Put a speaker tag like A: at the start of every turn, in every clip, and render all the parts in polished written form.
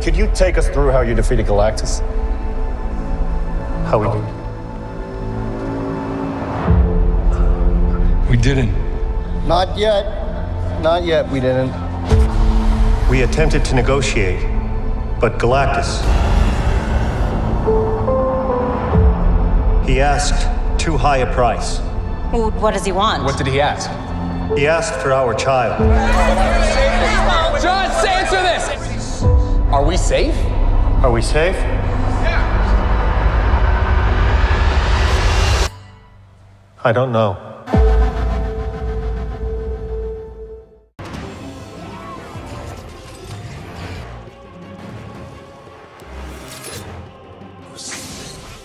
A: Could you take us through how you defeated Galactus? How we did?
B: We didn't.
C: Not yet. Not yet, we didn't.
A: We attempted to negotiate, but Galactus... he asked too high a price.
D: Well, what does he want?
B: What did he ask?
A: He asked for our child.
B: John, answer this! Are we safe?
A: Are we safe? I don't know.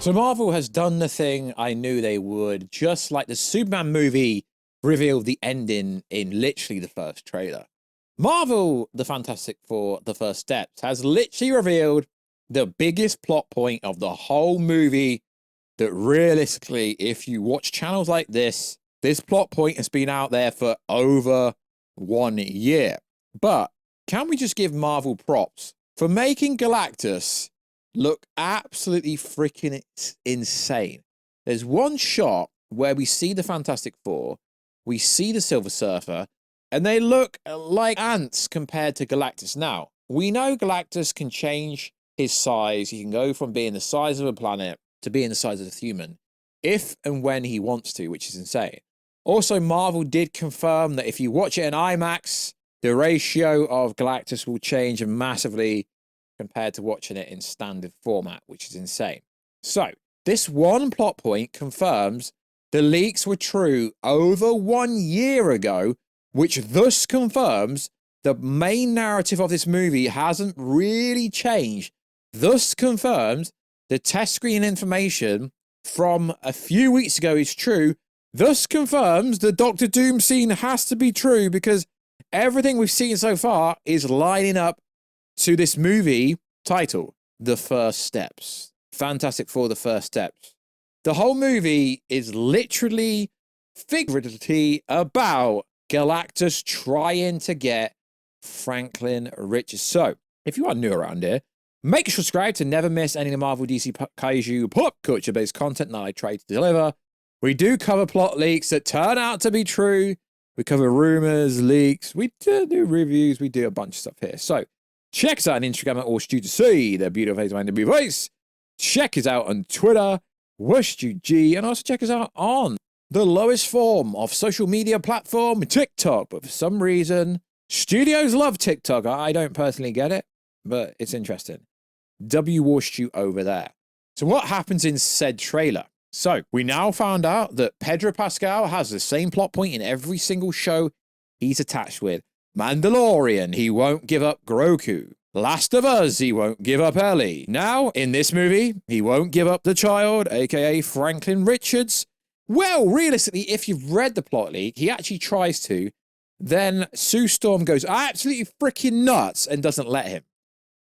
E: So Marvel has done the thing I knew they would, just like the Superman movie revealed the ending in literally the first trailer. Marvel, the Fantastic Four, The First Steps, has literally revealed the biggest plot point of the whole movie that realistically, if you watch channels like this plot point has been out there for over 1 year. But can we just give Marvel props for making Galactus look absolutely freaking insane? There's one shot where we see the Fantastic Four, we see the Silver Surfer, and they look like ants compared to Galactus. Now, we know Galactus can change his size. He can go from being the size of a planet to being the size of a human, if and when he wants to, which is insane. Also, Marvel did confirm that if you watch it in IMAX, the ratio of Galactus will change massively compared to watching it in standard format, which is insane. So, this one plot point confirms the leaks were true over 1 year ago, which thus confirms the main narrative of this movie hasn't really changed. Thus confirms the test screen information from a few weeks ago is true. Thus confirms the Doctor Doom scene has to be true, because everything we've seen so far is lining up to this movie title, The First Steps. Fantastic Four, The First Steps. The whole movie is literally, figuratively about Galactus trying to get Franklin Richards. So, if you are new around here, make sure to subscribe to never miss any of the Marvel, DC, Kaiju, pop culture-based content that I try to deliver. We do cover plot leaks that turn out to be true. We cover rumors, leaks. We do reviews. We do a bunch of stuff here. So, check us out on Instagram at WarstuG, the beautiful face behind the beautiful voice. Check us out on Twitter, WarstuG, and also check us out on the lowest form of social media platform, TikTok. But for some reason, studios love TikTok. I don't personally get it, but it's interesting. Warstu over there. So what happens in said trailer? So we now found out that Pedro Pascal has the same plot point in every single show he's attached with. Mandalorian, he won't give up Grogu. Last of Us, he won't give up Ellie. Now, in this movie, he won't give up the child, aka Franklin Richards. Well, realistically, if you've read the plot leak, he actually tries to. Then Sue Storm goes absolutely freaking nuts and doesn't let him.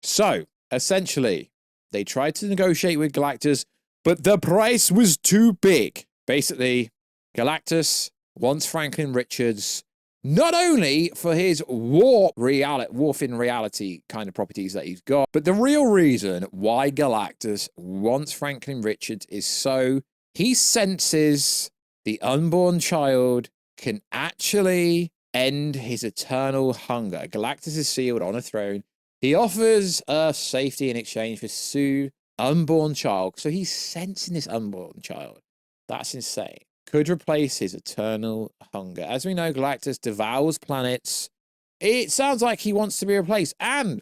E: So, essentially, they tried to negotiate with Galactus, but the price was too big. Basically, Galactus wants Franklin Richards not only for his warping reality kind of properties that he's got, but the real reason why Galactus wants Franklin Richards is so he senses the unborn child can actually end his eternal hunger. Galactus is sealed on a throne. He offers Earth safety in exchange for Sue's unborn child. So he's sensing this unborn child. That's insane. Could replace his eternal hunger. As we know, Galactus devours planets. It sounds like he wants to be replaced. And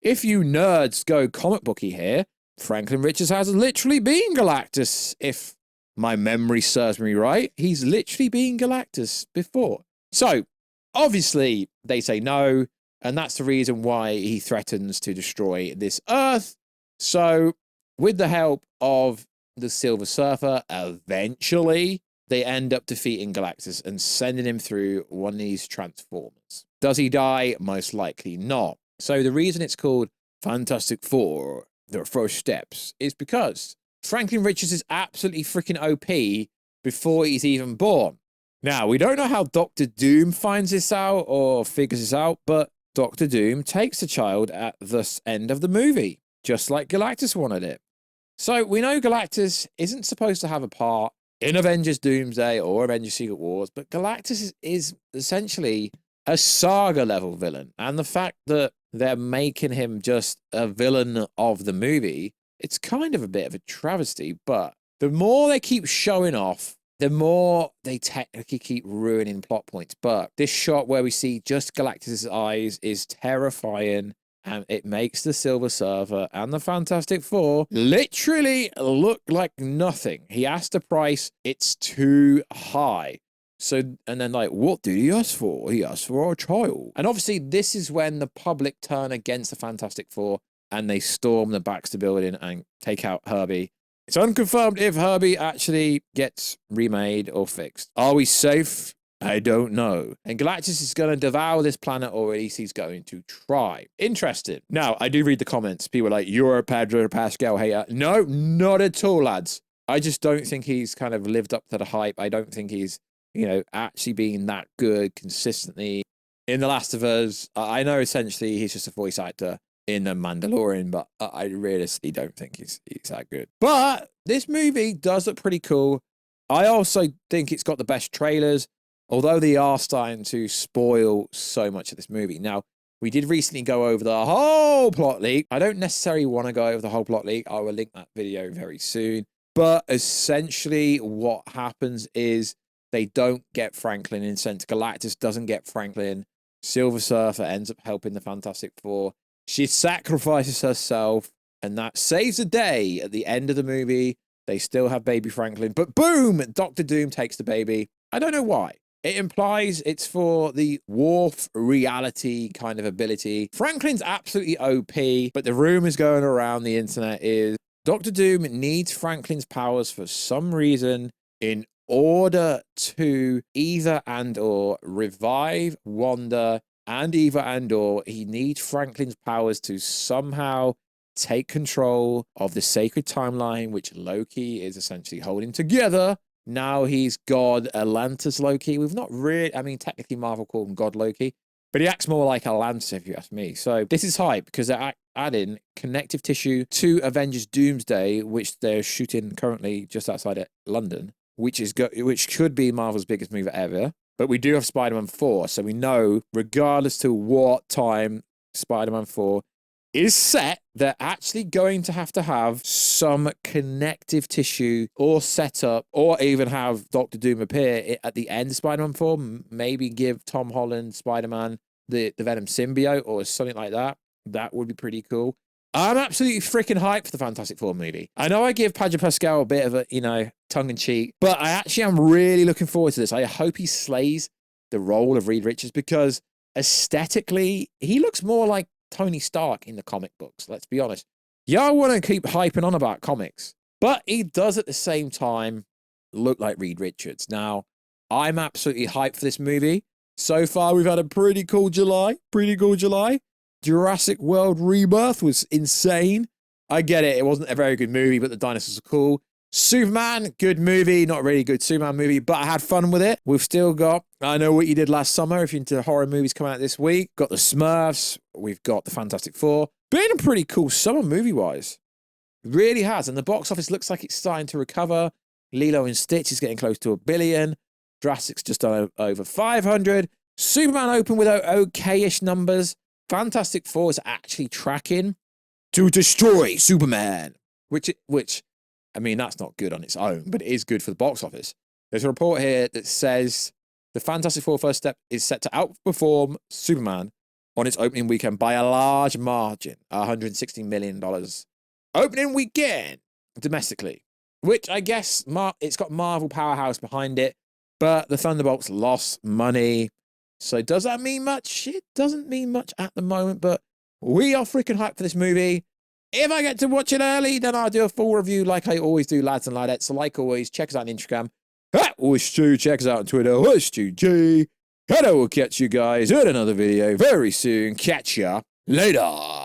E: if you nerds go comic booky here, Franklin Richards has literally been Galactus. If my memory serves me right, he's literally been Galactus before. So, obviously, they say no, and that's the reason why he threatens to destroy this Earth. So, with the help of the Silver Surfer, eventually, they end up defeating Galactus and sending him through one of these transformers. Does he die? Most likely not. So, the reason it's called Fantastic Four, The First Steps, is because Franklin Richards is absolutely freaking OP before he's even born. Now, we don't know how Doctor Doom finds this out or figures this out, but Doctor Doom takes the child at the end of the movie, just like Galactus wanted it. So we know Galactus isn't supposed to have a part in Avengers Doomsday or Avengers Secret Wars, but Galactus is essentially a saga level villain. And the fact that they're making him just a villain of the movie, it's kind of a bit of a travesty. But the more they keep showing off, the more they technically keep ruining plot points. But this shot where we see just Galactus's eyes is terrifying. And it makes the Silver Surfer and the Fantastic Four literally look like nothing. He asked a price, it's too high. So, and then like, what did he ask for? He asked for a child. And obviously this is when the public turn against the Fantastic Four and they storm the Baxter building and take out Herbie. It's unconfirmed if Herbie actually gets remade or fixed. Are we safe? I don't know. And Galactus is going to devour this planet, or at least he's going to try. Interesting. Now, I do read the comments. People are like, you're a Pedro Pascal hater. No, not at all, lads. I just don't think he's kind of lived up to the hype. I don't think he's, you know, actually being that good consistently. In The Last of Us, I know essentially he's just a voice actor in The Mandalorian, but I realistically don't think he's that good. But this movie does look pretty cool. I also think it's got the best trailers. Although they are starting to spoil so much of this movie. Now, we did recently go over the whole plot leak. I don't necessarily want to go over the whole plot leak. I will link that video very soon. But essentially what happens is they don't get Franklin in sense. Galactus doesn't get Franklin. Silver Surfer ends up helping the Fantastic Four. She sacrifices herself, and that saves the day at the end of the movie. They still have baby Franklin. But boom! Doctor Doom takes the baby. I don't know why. It implies it's for the Worf reality kind of ability. Franklin's absolutely OP, but the rumors going around the internet is Doctor Doom needs Franklin's powers for some reason in order to either and or revive Wanda, and either and or he needs Franklin's powers to somehow take control of the sacred timeline, which Loki is essentially holding together. Now he's God Atlantis Loki. We've not really, I mean, technically Marvel called him God Loki, but he acts more like Atlantis if you ask me. So this is hype because they're adding connective tissue to Avengers Doomsday, which they're shooting currently just outside of London, which could be Marvel's biggest movie ever. But we do have Spider-Man 4, so we know regardless to what time Spider-Man 4 is set, they're actually going to have some connective tissue or setup, or even have Doctor Doom appear at the end of Spider-Man 4, maybe give Tom Holland Spider-Man the Venom symbiote or something like that. That would be pretty cool. I'm absolutely freaking hyped for the Fantastic Four movie. I know I give Pedro Pascal a bit of a, you know, tongue-in-cheek, but I actually am really looking forward to this. I hope he slays the role of Reed Richards because aesthetically, he looks more like Tony Stark in the comic books, let's be honest. Yeah, I want to keep hyping on about comics, but he does at the same time look like Reed Richards. Now, I'm absolutely hyped for this movie. So far, we've had a pretty cool July. Jurassic World Rebirth was insane. I get it. It wasn't a very good movie, but the dinosaurs are cool. Superman, good movie. Not really good Superman movie, but I had fun with it. We've still got I Know What You Did Last Summer, if you're into horror movies coming out this week. Got the Smurfs. We've got the Fantastic Four. Been a pretty cool summer movie-wise. It really has. And the box office looks like it's starting to recover. Lilo and Stitch is getting close to $1 billion. Jurassic's just done over 500. Superman opened with okay-ish numbers. Fantastic Four is actually tracking to destroy Superman, which I mean, that's not good on its own, but it is good for the box office. There's a report here that says the Fantastic Four first step is set to outperform Superman on its opening weekend by a large margin, $160 million. Opening weekend domestically, which I guess it's got Marvel powerhouse behind it, but the Thunderbolts lost money. So does that mean much? It doesn't mean much at the moment, but we are freaking hyped for this movie. If I get to watch it early, then I'll do a full review like I always do, lads and ladettes. So like always, check us out on Instagram. @Warstu. Check us out on Twitter. WarstuG. And I will catch you guys in another video very soon. Catch ya later.